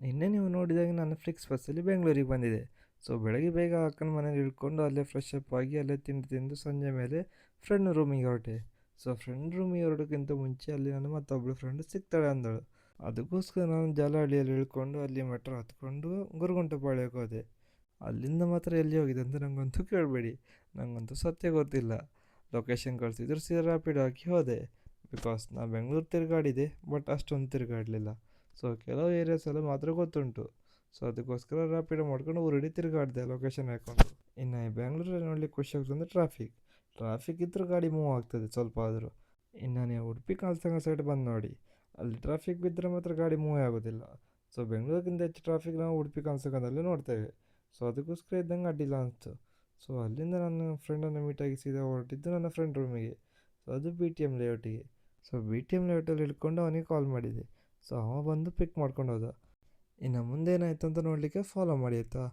ನಿನ್ನೆ ನೀವು ನೋಡಿದಾಗ ನಾನು ಫ್ಲಿಕ್ಸ್ ಬಸ್ಸಲ್ಲಿ ಬೆಂಗಳೂರಿಗೆ ಬಂದಿದೆ. ಸೊ ಬೆಳಗ್ಗೆ ಬೇಗ ಅಕ್ಕನ ಮನೇಲಿ ಇಳ್ಕೊಂಡು ಅಲ್ಲೇ ಫ್ರೆಶ್ ಅಪ್ ಆಗಿ ಅಲ್ಲೇ ತಿಂಡಿ ತಿಂದು ಸಂಜೆ ಮೇಲೆ ಫ್ರೆಂಡ್ ರೂಮಿಗೆ ಹೊರಟೆ. ಸೊ ಫ್ರೆಂಡ್ ರೂಮಿಗೆ ಹೊರಡೋಕ್ಕಿಂತ ಮುಂಚೆ ಅಲ್ಲಿ ನನ್ನ ಮತ್ತೊಬ್ಬಳು ಫ್ರೆಂಡ್ ಸಿಗ್ತಾಳೆ ಅಂದಳು. ಅದಕ್ಕೋಸ್ಕರ ನಾನು ಜಾಲಹಳ್ಳಿಯಲ್ಲಿ ಇಳ್ಕೊಂಡು ಅಲ್ಲಿ ಮೆಟ್ರೋ ಹತ್ಕೊಂಡು ಗೊರಗುಂಟೆಪಾಳ್ಯಕ್ಕೆ ಹೋದೆ. ಅಲ್ಲಿಂದ ಮಾತ್ರ ಎಲ್ಲಿ ಹೋಗಿದೆ ಅಂತ ನನಗಂತೂ ಕೇಳಬೇಡಿ. ನನಗಂತೂ ಸತ್ಯ ಗೊತ್ತಿಲ್ಲ. ಲೊಕೇಶನ್ ಕಳಿಸಿದ್ರು ಸೀದಾ ರ್ಯಾಪಿಡ್ ಹಾಕಿ ಹೋದೆ. ಬಿಕಾಸ್ ನಾನು ಬೆಂಗಳೂರು ತಿರುಗಾಡಿದೆ, ಬಟ್ ಅಷ್ಟೊಂದು ತಿರುಗಾಡಲಿಲ್ಲ. ಸೊ ಕೆಲವು ಏರಿಯಾಸ್ ಎಲ್ಲ ಮಾತ್ರ ಗೊತ್ತುಂಟು. ಸೊ ಅದಕ್ಕೋಸ್ಕರ ರ್ಯಾಪಿಡೋ ಮಾಡ್ಕೊಂಡು ಊರಿಡೀ ತಿರುಗಾಡಿದೆ ಲೊಕೇಶನ್ ಹಾಕ್ಕೊಂಡು. ಇನ್ನು ಈ ಬೆಂಗಳೂರಲ್ಲಿ ನೋಡ್ಲಿಕ್ಕೆ ಖುಷಿ ಆಗ್ತದೆ ಟ್ರಾಫಿಕ್ ಇದ್ದರೂ ಗಾಡಿ ಮೂವ್ ಆಗ್ತದೆ ಸ್ವಲ್ಪ ಆದರೂ. ಇನ್ನು ನೀವು ಉಡುಪಿ ಕಾಲ್ಸಂಗ ಸೈಡ್ ಬಂದು ನೋಡಿ, ಅಲ್ಲಿ ಟ್ರಾಫಿಕ್ ಬಿದ್ದರೆ ಮಾತ್ರ ಗಾಡಿ ಮೂವೇ ಆಗೋದಿಲ್ಲ. ಸೊ ಬೆಂಗಳೂರಿಗಿಂತ ಹೆಚ್ಚು ಟ್ರಾಫಿಕ್ ನಾವು ಉಡುಪಿ ಕಾಲ್ಸಂಗದಲ್ಲಿ ನೋಡ್ತೇವೆ. ಸೊ ಅದಕ್ಕೋಸ್ಕರ ಇದ್ದಂಗೆ ಅಡ್ಡಿಲ್ಲ ಅನಿಸ್ತು. ಸೊ ಅಲ್ಲಿಂದ ನನ್ನ ಫ್ರೆಂಡನ್ನು ಮೀಟಾಗಿ ಸೀದಾ ಹೊರಟಿದ್ದು ನನ್ನ ಫ್ರೆಂಡ್ ರೂಮಿಗೆ. ಸೊ ಅದು ಬಿ ಟಿ ಎಮ್ ಲೇಔಟಿಗೆ. ಸೊ ಬಿ ಟಿ ಎಮ್ ಲೇಔಟಲ್ಲಿ ಇಳ್ಕೊಂಡು ಅವನಿಗೆ ಕಾಲ್ ಮಾಡಿದೆ. ಸೊ ಅವ ಬಂದು ಪಿಕ್ ಮಾಡ್ಕೊಂಡು ಹೋದ. ಇನ್ನು ಮುಂದೇನಾಯಿತು ಅಂತ ನೋಡಲಿಕ್ಕೆ ಫಾಲೋ ಮಾಡಿ ಆಯಿತಾ.